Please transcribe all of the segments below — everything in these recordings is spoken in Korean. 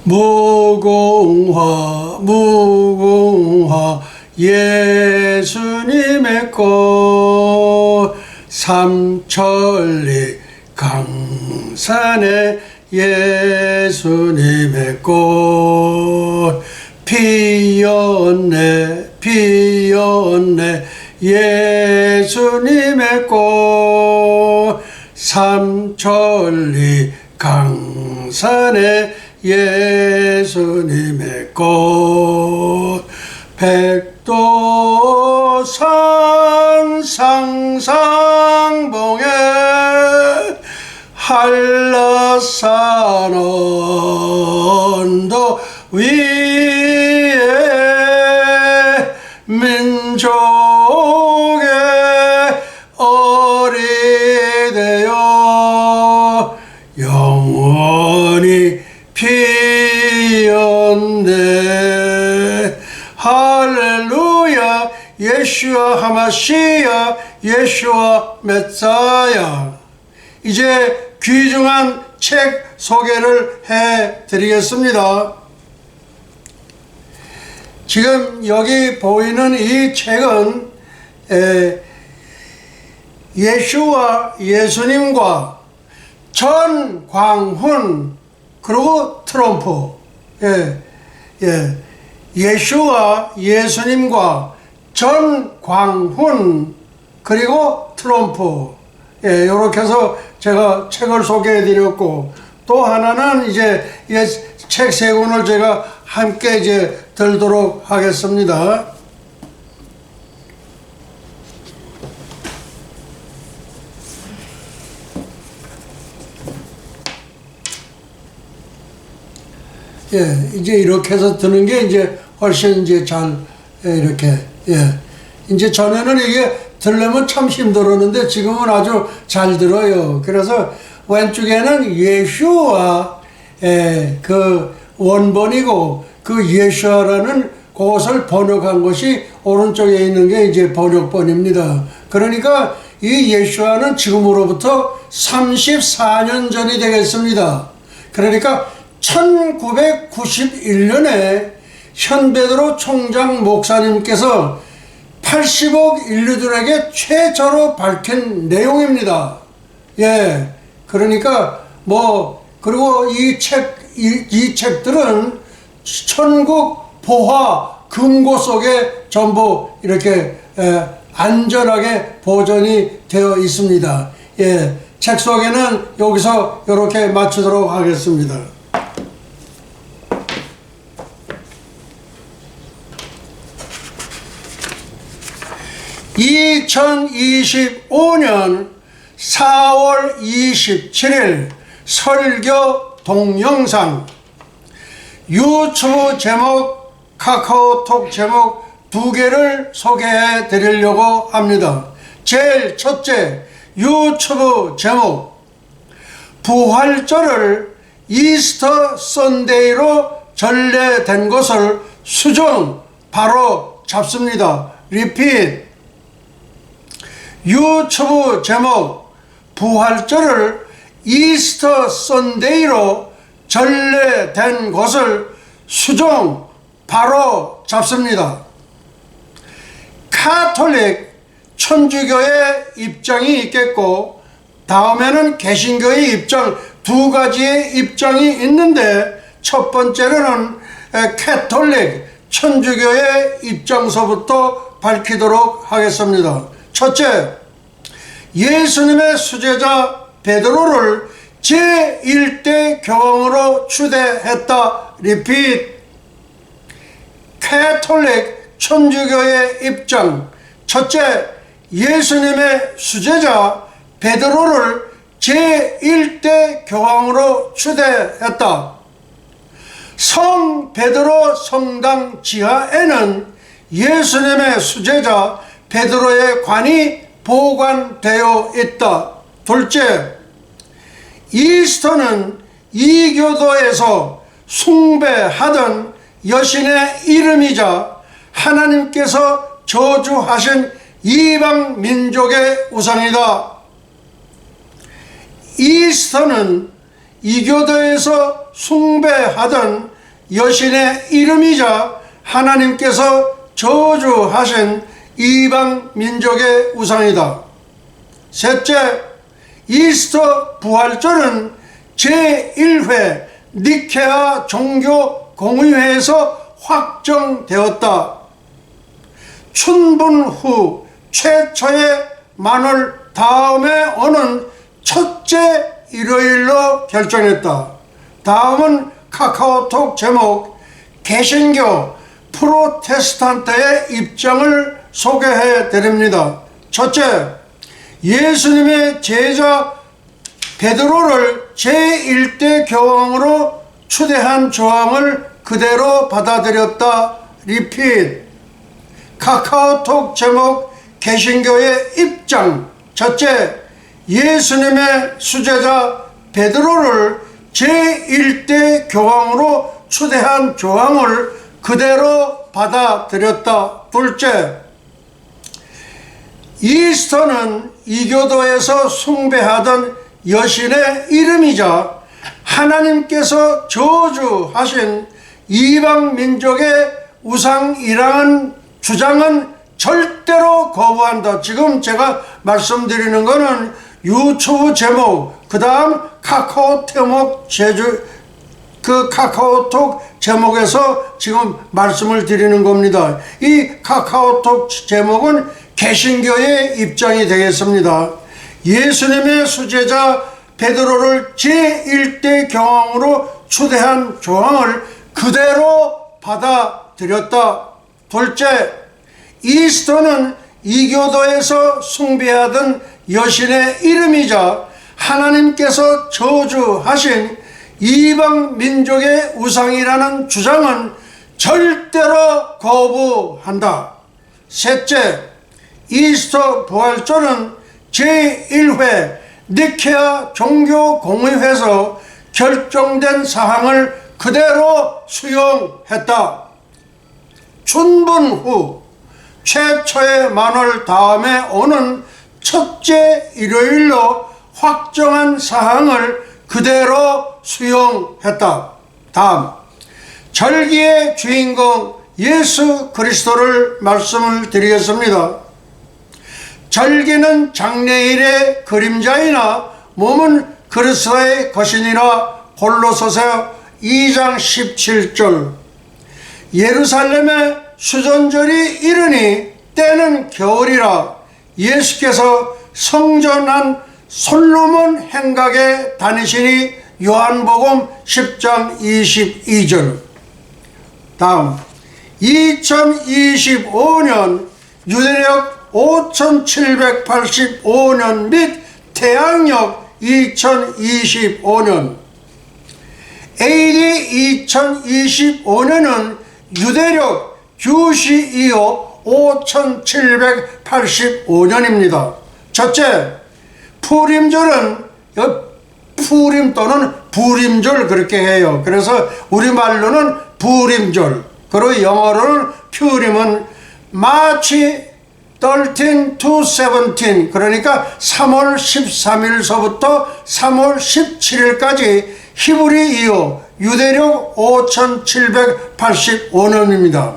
무궁화 무궁화 예수님의 꽃 삼천리 강산에 예수님의 꽃 피었네 피었네 예수님의 꽃 삼천리 강산에 예수님의 꽃 백도산 상상봉에 한라산 언덕 위에 민족의 어리 되어 영원히 피었네. 할렐루야. 예수와 하마시야 예수와 메사야. 이제 귀중한 책 소개를 해드리겠습니다. 지금 여기 보이는 이 책은 예수와 예수님과 전광훈 그리고 트럼프 예수와 예수님과 전광훈 그리고 트럼프 이렇게 해서 제가 책을 소개해 드렸고, 또 하나는 이제 책 세 권을 제가 함께 이제 들도록 하겠습니다. 이제 이렇게 해서 드는 게 이제 훨씬 이제 잘 이렇게 이제 전에는 이게 들려면 참 힘들었는데 지금은 아주 잘 들어요. 그래서 왼쪽에는 예수와 그 원본이고 그 예수라는 그것을 번역한 것이 오른쪽에 있는 게 이제 번역본입니다. 그러니까 이 예수와는 지금으로부터 34년 전이 되겠습니다. 그러니까 1991년에 현베드로 총장 목사님께서 80억 인류들에게 최초로 밝힌 내용입니다. 그러니까 그리고 이 책들은 천국 보화 금고 속에 전부 이렇게 안전하게 보존이 되어 있습니다. 책 소개는 여기서 이렇게 마치도록 하겠습니다. 2025년 4월 27일 설교 동영상 유튜브 제목, 카카오톡 제목 두 개를 소개해 드리려고 합니다. 제일 첫째, 유튜브 제목 부활절을 이스터 선데이로 전래된 것을 수정 바로 잡습니다. 리핏. 유튜브 제목 부활절을 이스터 선데이로 전래된 것을 수정 바로 잡습니다. 카톨릭 천주교의 입장이 있겠고 다음에는 개신교의 입장 두 가지의 입장이 있는데 첫 번째로는 카톨릭 천주교의 입장서부터 밝히도록 하겠습니다. 첫째, 예수님의 수제자 베드로를 제1대 교황으로 추대했다. 리핏. 카톨릭 천주교의 입장. 첫째, 예수님의 수제자 베드로를 제1대 교황으로 추대했다. 성 베드로 성당 지하에는 예수님의 수제자 베드로의 관이 보관되어 있다. 둘째, 이스터는 이교도에서 숭배하던 여신의 이름이자 하나님께서 저주하신 이방 민족의 우상이다. 이스터는 이교도에서 숭배하던 여신의 이름이자 하나님께서 저주하신 이방 민족의 우상이다. 셋째, 이스터 부활절은 제1회 니케아 종교 공의회에서 확정되었다. 춘분 후 최초의 만월 다음에 오는 첫째 일요일로 결정했다. 다음은 카카오톡 제목 개신교 프로테스탄트의 입장을 소개해 드립니다. 첫째, 예수님의 제자 베드로를 제1대 교황으로 추대한 조항을 그대로 받아들였다. 리핏. 카카오톡 제목 개신교의 입장. 첫째, 예수님의 수제자 베드로를 제1대 교황으로 추대한 조항을 그대로 받아들였다. 둘째, 이스터는 이교도에서 숭배하던 여신의 이름이자 하나님께서 저주하신 이방 민족의 우상이라는 주장은 절대로 거부한다. 지금 제가 말씀드리는 거는 유튜브 제목, 그 다음 카카오톡 제목에서 지금 말씀을 드리는 겁니다. 이 카카오톡 제목은 개신교의 입장이 되겠습니다. 예수님의 수제자 베드로를 제1대 교황으로 추대한 조항을 그대로 받아들였다. 둘째, 이스터는 이교도에서 숭배하던 여신의 이름이자 하나님께서 저주하신 이방 민족의 우상이라는 주장은 절대로 거부한다. 셋째, 이스터 부활절은 제1회 니케아 종교공의회에서 결정된 사항을 그대로 수용했다. 춘분 후 최초의 만월 다음에 오는 첫째 일요일로 확정한 사항을 그대로 수용했다. 다음, 절기의 주인공 예수 그리스도를 말씀을 드리겠습니다. 절기는 장래일의 그림자이나 몸은 그리스도의 것이니라. 골로새서 2장 17절. 예루살렘의 수전절이 이르니 때는 겨울이라. 예수께서 성전 안 솔로몬 행각에 다니시니. 요한복음 10장 22절. 다음, 2025년 유대력 5785년 및 태양력 2025년. AD 2025년은 유대력 규시 이후 5785년입니다. 첫째, 푸림절은 푸림 또는 부림절 그렇게 해요. 그래서 우리말로는 부림절, 그리고 영어로는 퓨림은 마치 13 to 17, 그러니까 3월 13일서부터 3월 17일까지 히브리 이후 유대력 5785년입니다.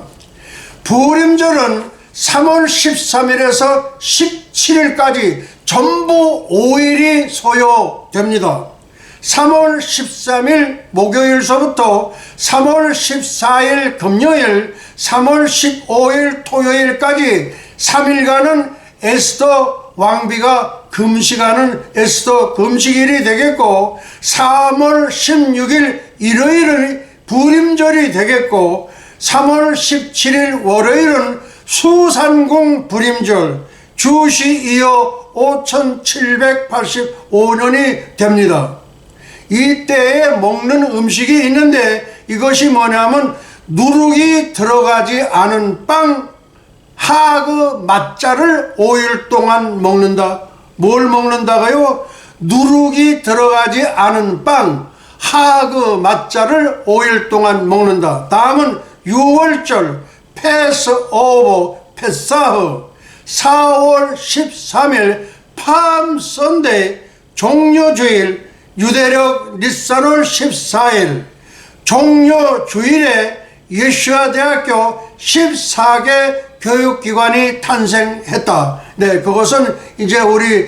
부림절은 3월 13일에서 17일까지 전부 5일이 소요됩니다. 3월 13일 목요일서부터 3월 14일 금요일, 3월 15일 토요일까지 3일간은 에스더 왕비가 금식하는 에스더 금식일이 되겠고, 3월 16일 일요일은 부림절이 되겠고, 3월 17일 월요일은 수산공 부림절, 주시 이어 5785년이 됩니다. 이때에 먹는 음식이 있는데 이것이 뭐냐면 누룩이 들어가지 않은 빵, 하그 맛자를 5일 동안 먹는다. 뭘 먹는다고요? 누룩이 들어가지 않은 빵, 하그 맛자를 5일 동안 먹는다. 다음은 6월절 패스오버 페사흐, 4월 13일 팜 선데이 종료주일, 유대력 니산월 14일, 종료 주일에 예수와 대학교 14개 교육기관이 탄생했다. 네, 그것은 이제 우리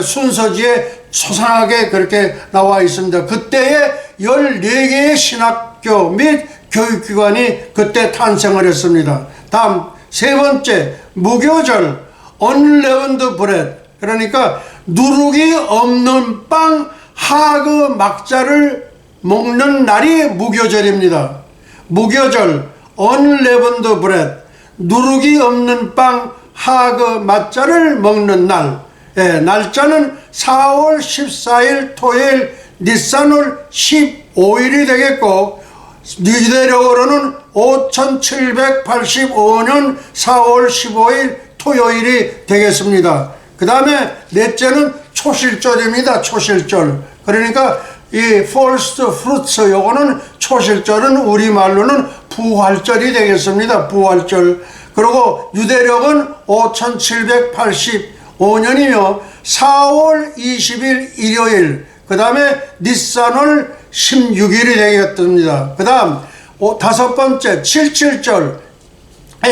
순서지에 소상하게 그렇게 나와 있습니다. 그때에 14개의 신학교 및 교육기관이 그때 탄생을 했습니다. 다음 세 번째, 무교절, unleavened bread, 그러니까 누룩이 없는 빵 하그 막자를 먹는 날이 무교절입니다. 무교절, unleavened bread, 누룩이 없는 빵 하그 막자를 먹는 날. 날짜는 4월 14일 토요일 니산월 15일이 되겠고, 유대력으로는 5785년 4월 15일 토요일이 되겠습니다. 그 다음에 넷째는 초실절입니다. 초실절. 그러니까 이 first fruits, 요거는 초실절은 우리말로는 부활절이 되겠습니다. 부활절. 그리고 유대력은 5785년이며 4월 20일 일요일, 그 다음에 니산월 16일이 되겠습니다. 그 다음 다섯 번째, 77절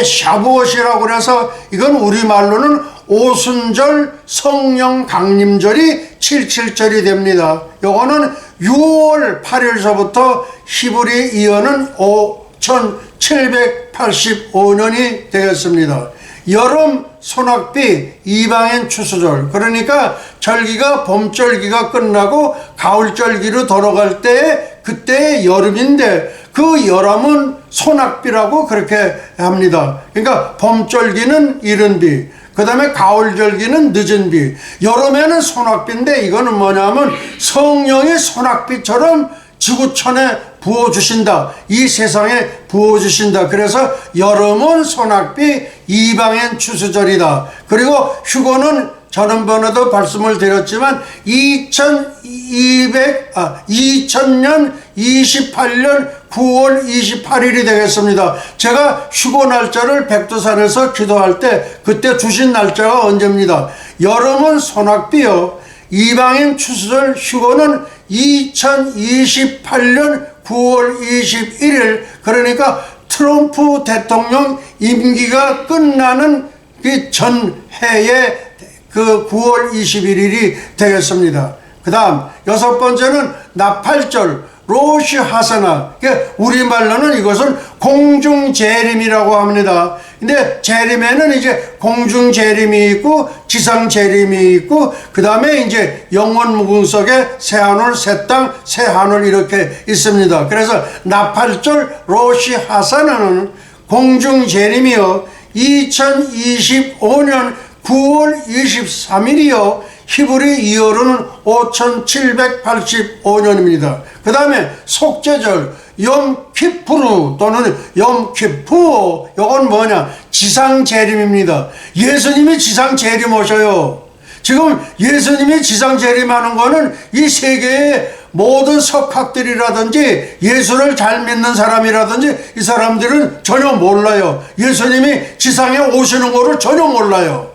샤부엇이라고 그래서 이건 우리말로는 오순절 성령 강림절이 77절이 됩니다. 요거는 6월 8일서부터 히브리 이어는 5785년이 되겠습니다. 여름 소낙비 이방인 추수절, 그러니까 절기가 봄절기가 끝나고 가을절기로 돌아갈 때 그때 여름인데 그 여름은 소낙비라고 그렇게 합니다. 그러니까 봄절기는 이른 비, 그 다음에 가을절기는 늦은 비, 여름에는 소낙비인데 이거는 뭐냐면 성령의 소낙비처럼 지구촌에 부어주신다. 이 세상에 부어주신다. 그래서 여름은 소낙비, 이방인 추수절이다. 그리고 휴거는 지난번에도 말씀을 드렸지만 2000년 28년 9월 28일이 되겠습니다. 제가 휴거 날짜를 백두산에서 기도할 때 그때 주신 날짜가 언제입니다. 여름은 소낙비요, 이방인 추수절 휴거는 2028년 9월 21일, 그러니까 트럼프 대통령 임기가 끝나는 그 전해에 그 9월 21일이 되겠습니다. 그 다음 여섯 번째는 나팔절, 로시 하사나, 우리말로는 이것은 공중재림이라고 합니다. 근데 재림에는 이제 공중재림이 있고 지상재림이 있고 그 다음에 이제 영원 무궁 속에 새하늘 새땅 새하늘 이렇게 있습니다. 그래서 나팔절 로시 하사나는 공중재림이요 2025년 9월 23일이요 히브리 이어로는 5785년입니다. 그 다음에 속죄절 염키푸르 또는 염키푸, 요건 뭐냐, 지상재림입니다. 예수님이 지상재림 오셔요. 지금 예수님이 지상재림하는 거는 이 세계의 모든 석학들이라든지 예수를 잘 믿는 사람이라든지 이 사람들은 전혀 몰라요. 예수님이 지상에 오시는 거를 전혀 몰라요.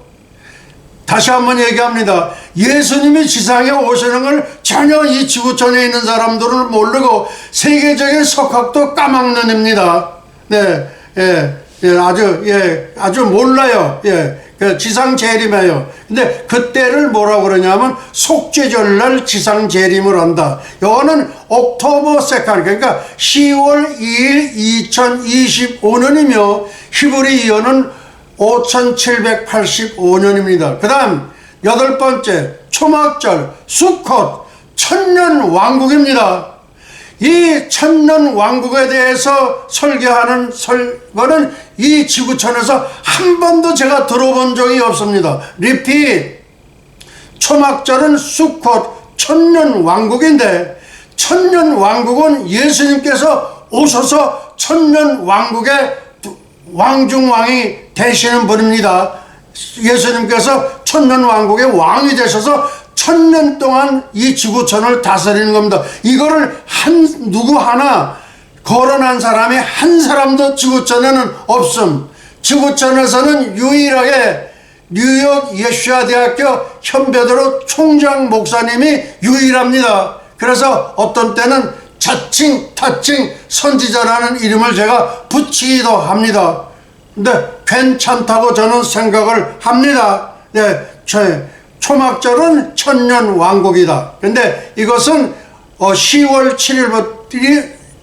다시 한번 얘기합니다. 예수님이 지상에 오시는 걸 전혀 이 지구촌에 있는 사람들은 모르고 세계적인 석학도 까막눈입니다. 네, 아주 몰라요. 그 지상 재림이에요. 근데 그때를 뭐라고 그러냐면 속죄절날 지상 재림을 한다. 이거는 옥토버 세컨, 그러니까 10월 2일 2025년이며 히브리 이어는 5785년입니다. 그 다음 여덟 번째 초막절 수컷 천년왕국입니다. 이 천년왕국에 대해서 설교하는 설교는 이 지구촌에서 한 번도 제가 들어본 적이 없습니다. 리핏. 초막절은 수컷 천년왕국인데 천년왕국은 예수님께서 오셔서 천년왕국의 왕중왕이 되시는 분입니다. 예수님께서 천년왕국의 왕이 되셔서 1000년 동안 이 지구촌을 다스리는 겁니다. 이거를 누구 하나 거론한 사람이 한 사람도 지구촌에는 없음. 지구촌에서는 유일하게 뉴욕 예수와 대학교 현베드로 총장 목사님이 유일합니다. 그래서 어떤 때는 자칭 타칭 선지자라는 이름을 제가 붙이기도 합니다. 근데 괜찮다고 저는 생각을 합니다. 네, 초막절은 천년왕국이다. 근데 이것은 10월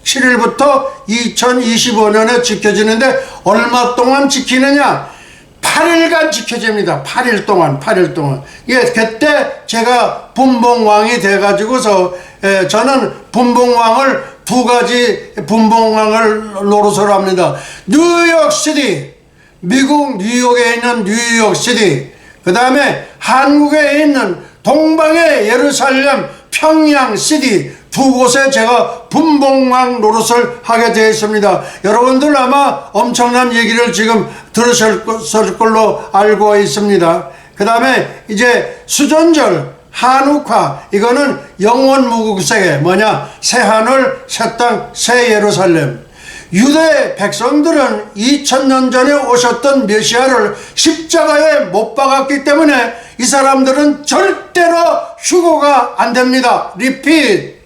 7일부터 2025년에 지켜지는데 얼마 동안 지키느냐? 8일간 지켜집니다. 8일 동안. 예, 그때 제가 분봉왕이 돼가지고서, 저는 분봉왕을 두 가지 분봉왕을 노릇을 합니다. 뉴욕시티, 미국 뉴욕에 있는 뉴욕시티, 그 다음에 한국에 있는 동방의 예루살렘, 평양시티, 두 곳에 제가 분봉왕 노릇을 하게 되어 있습니다. 여러분들 아마 엄청난 얘기를 지금 들으셨을 걸로 알고 있습니다. 그 다음에 이제 수전절, 한우카, 이거는 영원 무국세계, 뭐냐? 새하늘, 새 땅, 새 예루살렘. 유대 백성들은 2000년 전에 오셨던 메시아를 십자가에 못 박았기 때문에 이 사람들은 절대로 휴거가 안 됩니다. 리핏.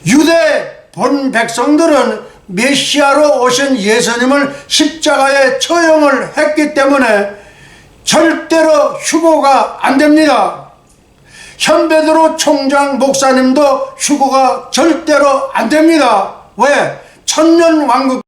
유대 본 백성들은 메시아로 오신 예수님을 십자가에 처형을 했기 때문에 절대로 휴거가 안 됩니다. 현베드로 총장 목사님도 휴거가 절대로 안 됩니다. 왜? 천년왕국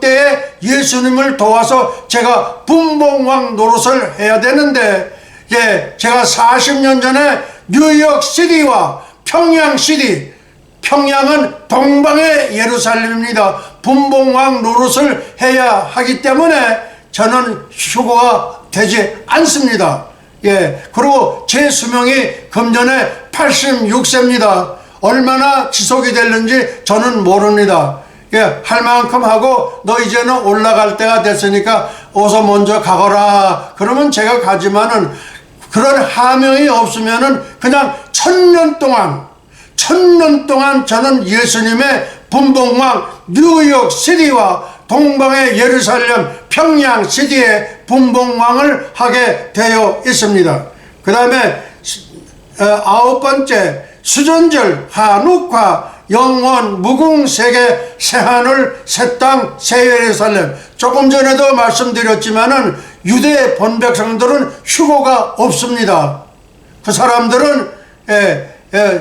때에 예수님을 도와서 제가 분봉왕 노릇을 해야 되는데, 예, 제가 40년 전에 뉴욕시티와 평양시티, 평양은 동방의 예루살렘입니다. 분봉왕 노릇을 해야 하기 때문에 저는 휴거가 되지 않습니다. 예, 그리고 제 수명이 금년에 86세입니다. 얼마나 지속이 될는지 저는 모릅니다. 예, 할 만큼 하고 너 이제는 올라갈 때가 됐으니까 어서 먼저 가거라. 그러면 제가 가지만은 그런 하명이 없으면은 그냥 천년 동안 저는 예수님의 분봉왕 뉴욕시티와 동방의 예루살렘 평양시티의 분봉왕을 하게 되어 있습니다. 그 다음에 9번째 수전절 한우카 영원 무궁세계 새하늘 새땅 새예루살렘. 조금 전에도 말씀드렸지만은 유대 본백성들은 휴거가 없습니다. 그 사람들은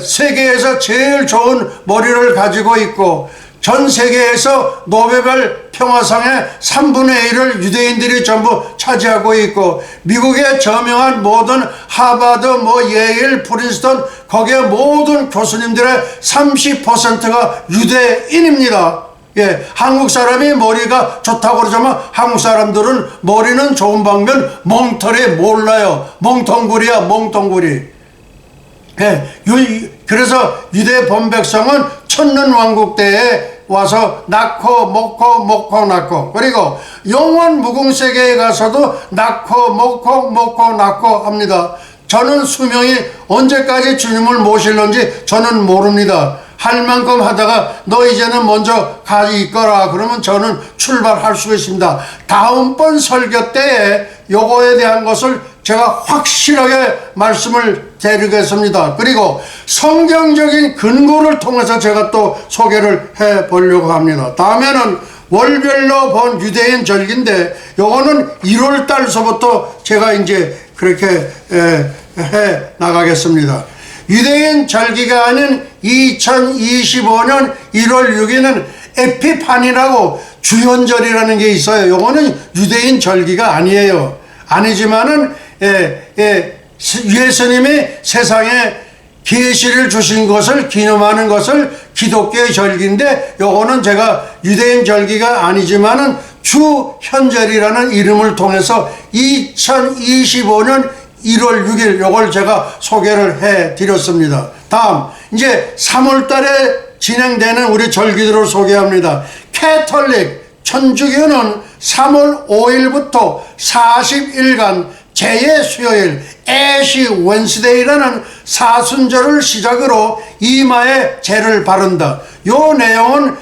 세계에서 제일 좋은 머리를 가지고 있고 전 세계에서 노벨 평화상의 3분의 1을 유대인들이 전부 차지하고 있고 미국의 저명한 모든 하버드, 예일, 프린스턴 거기에 모든 교수님들의 30%가 유대인입니다. 예, 한국 사람이 머리가 좋다고 그러지만 한국 사람들은 머리는 좋은 방면 멍털이 몰라요. 멍텅구리야, 멍텅구리. 예, 그래서 유대 본백성은 천년왕국 때에 와서 낳고 먹고 낳고, 그리고 영원 무궁세계에 가서도 낳고 먹고 낳고 합니다. 저는 수명이 언제까지 주님을 모실는지 저는 모릅니다. 할 만큼 하다가 너 이제는 먼저 가 있거라 그러면 저는 출발할 수 있습니다. 다음번 설교 때에 요거에 대한 것을 제가 확실하게 말씀을 드리겠습니다. 그리고 성경적인 근거를 통해서 제가 또 소개를 해 보려고 합니다. 다음에는 월별로 본 유대인 절기인데 요거는 1월 달서부터 제가 이제 그렇게 해 나가겠습니다. 유대인 절기가 아닌 2025년 1월 6일은 에피판이라고 주현절이라는 게 있어요. 요거는 유대인 절기가 아니에요. 아니지만은 예수님이 세상에 계시를 주신 것을 기념하는 것을 기독교의 절기인데 요거는 제가 유대인 절기가 아니지만은 주현절이라는 이름을 통해서 2025년 1월 6일 요걸 제가 소개를 해 드렸습니다. 다음 이제 3월 달에 진행되는 우리 절기들을 소개합니다. 캐톨릭 천주교는 3월 5일부터 40일간 제2수요일 애시 웬스데이라는 사순절을 시작으로 이마에 재를 바른다. 요 내용은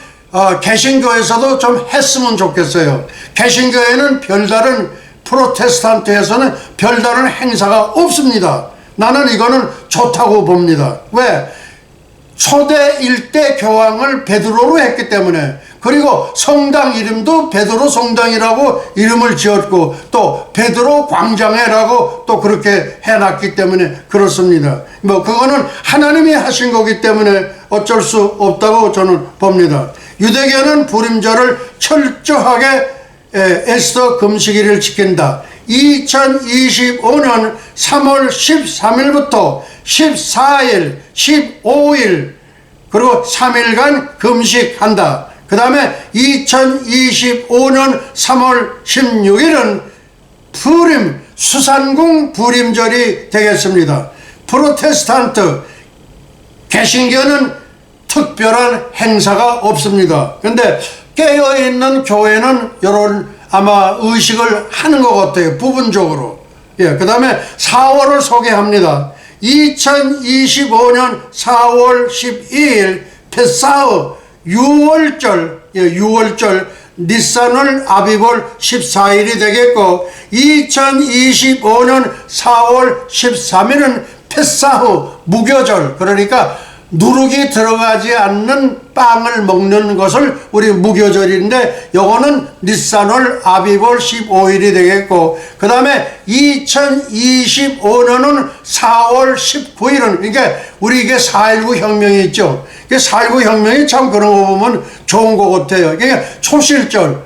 개신교에서도 좀 했으면 좋겠어요. 개신교에는 별다른 프로테스탄트에서는 별다른 행사가 없습니다. 나는 이거는 좋다고 봅니다. 왜? 초대 1대 교황을 베드로로 했기 때문에, 그리고 성당 이름도 베드로 성당이라고 이름을 지었고, 또 베드로 광장회라고 또 그렇게 해놨기 때문에 그렇습니다. 뭐 그거는 하나님이 하신 거기 때문에 어쩔 수 없다고 저는 봅니다. 유대교는 부림절을 철저하게 애써 금식일을 지킨다. 2025년 3월 13일부터 14일, 15일 그리고 3일간 금식한다. 그 다음에 2025년 3월 16일은 푸림, 수산궁 부림절이 되겠습니다. 프로테스탄트, 개신교는 특별한 행사가 없습니다. 근데 깨어있는 교회는 이런 아마 의식을 하는 것 같아요. 부분적으로. 예, 그 다음에 4월을 소개합니다. 2025년 4월 12일 페사흐 6월절, 예, 6월절 니산월 아비볼 14일이 되겠고, 2025년 4월 13일은 페사흐 무교절, 그러니까 누룩이 들어가지 않는 빵을 먹는 것을 우리 무교절인데, 요거는 니산월 아비볼 15일이 되겠고, 그 다음에 2025년은 4월 19일은, 그러니까 우리 이게 4.19 혁명이 있죠. 4.19 혁명이 참 그런 거 보면 좋은 것 같아요. 그러니까 초실절,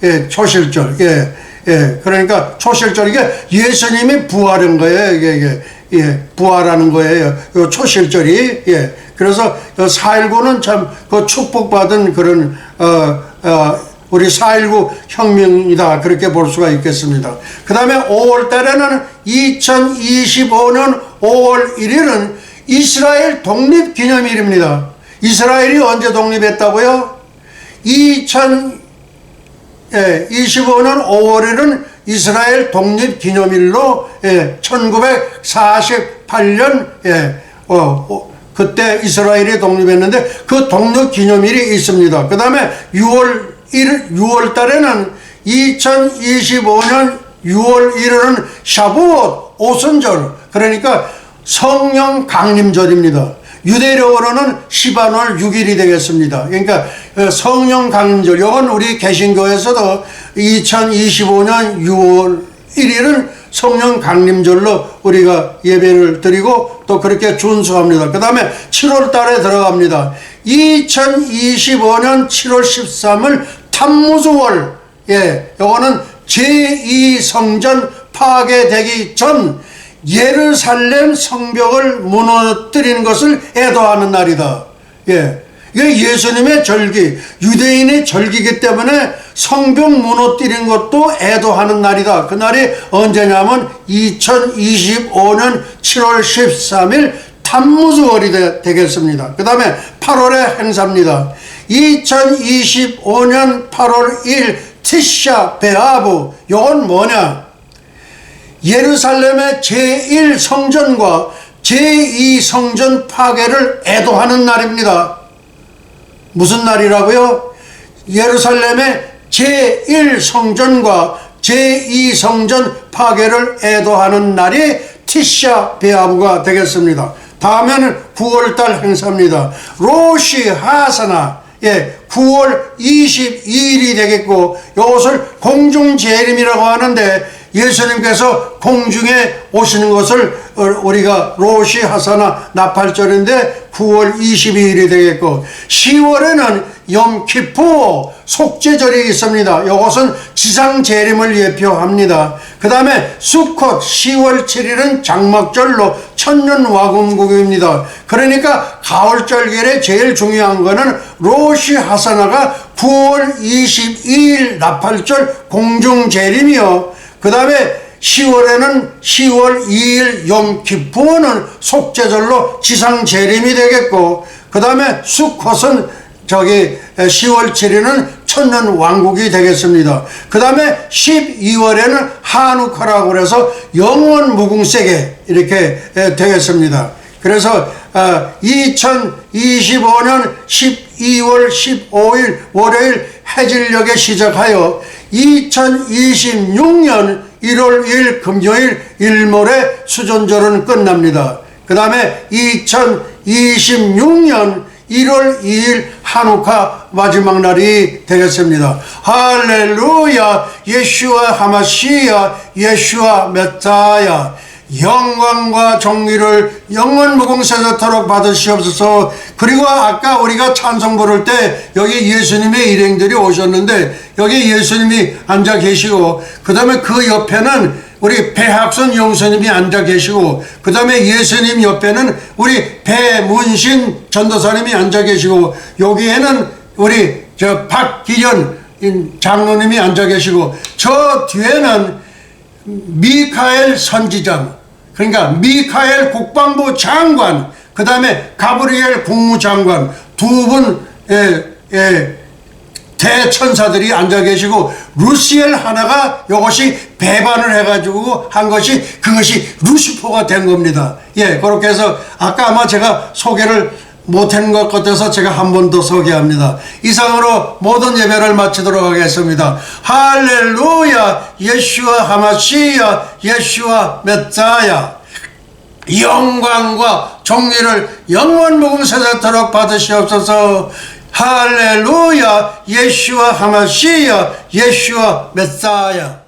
예, 초실절, 예, 예, 그러니까 초실절, 이게 예수님이 부활한 거예요. 이게 예, 부활하는 거예요. 요 초실절이. 예. 그래서 4.19는 참 그 축복받은 그런, 우리 4.19 혁명이다. 그렇게 볼 수가 있겠습니다. 그 다음에 5월 달에는 2025년 5월 1일은 이스라엘 독립기념일입니다. 이스라엘이 언제 독립했다고요? 2025년 5월 1일은 이스라엘 독립기념일로, 예, 1948년, 예, 그때 이스라엘이 독립했는데 그 독립기념일이 있습니다. 그 다음에 6월 달에는 2025년 6월 1일은 샤부옷 오순절, 그러니까 성령 강림절입니다. 유대력으로는 시반월 6일이 되겠습니다. 그러니까 성령 강림절, 이건 우리 개신교에서도 2025년 6월 1일은 성령 강림절로 우리가 예배를 드리고 또 그렇게 준수합니다. 그 다음에 7월 달에 들어갑니다. 2025년 7월 13일 탐무즈월, 예, 요거는 제2성전 파괴되기 전 예루살렘 성벽을 무너뜨린 것을 애도하는 날이다. 예. 이게 예수님의 절기, 유대인의 절기이기 때문에 성벽 무너뜨린 것도 애도하는 날이다. 그날이 언제냐면 2025년 7월 13일 탐무즈월이 되겠습니다. 그 다음에 8월의 행사입니다. 2025년 8월 1일 티샤 베아브, 이건 뭐냐? 예루살렘의 제1성전과 제2성전 파괴를 애도하는 날입니다. 무슨 날이라고요? 예루살렘의 제1성전과 제2성전 파괴를 애도하는 날이 티샤 베아브가 되겠습니다. 다음에는 9월달 행사입니다. 로시 하사나, 예, 9월 22일이 되겠고, 이것을 공중재림이라고 하는데, 예수님께서 공중에 오시는 것을 우리가 로시 하사나 나팔절인데 9월 22일이 되겠고, 10월에는 염키푸 속죄절이 있습니다. 이것은 지상재림을 예표합니다. 그 다음에 수콧 10월 7일은 장막절로 천년와금국입니다. 그러니까 가을절길에 제일 중요한 거는 로시 하사나가 9월 22일 나팔절 공중재림이요. 그 다음에 10월에는 10월 2일 염키푸는 속죄절로 지상재림이 되겠고, 그 다음에 수콧은 10월 7일은 천년왕국이 되겠습니다. 그 다음에 12월에는 한우카라고 그래서 영원 무궁세계 이렇게 되겠습니다. 그래서 2025년 12월 15일 월요일 해질녘에 시작하여 2026년 1월 2일 금요일 일몰의 수전절은 끝납니다. 그 다음에 2026 2026년 1월 2일 한우카 마지막 날이 되겠습니다. 할렐루야. 예슈아 하마시야, 예슈아 메타야. 영광과 정의를 영원 무궁세자토록 받으시옵소서. 그리고 아까 우리가 찬송 부를 때 여기 예수님의 일행들이 오셨는데 여기 예수님이 앉아 계시고 그 다음에 그 옆에는 우리 배학선 용사님이 앉아 계시고 그 다음에 예수님 옆에는 우리 배문신 전도사님이 앉아 계시고 여기에는 우리 박기련 장로님이 앉아 계시고 저 뒤에는 미카엘 선지장, 그러니까 미카엘 국방부 장관, 그 다음에 가브리엘 국무장관 두 분 대천사들이 앉아 계시고 루시엘 하나가 이것이 배반을 해가지고 한 것이 그것이 루시퍼가 된 겁니다. 예, 그렇게 해서 아까 아마 제가 소개를 못한 것 같아서 제가 한 번 더 소개합니다. 이상으로 모든 예배를 마치도록 하겠습니다. 할렐루야. 예슈아 하마시야, 예슈아 메타야. 영광과 정의를 영원 무궁세자토록 받으시옵소서. 할렐루야. 예슈아 하마시야, 예슈아 메사야.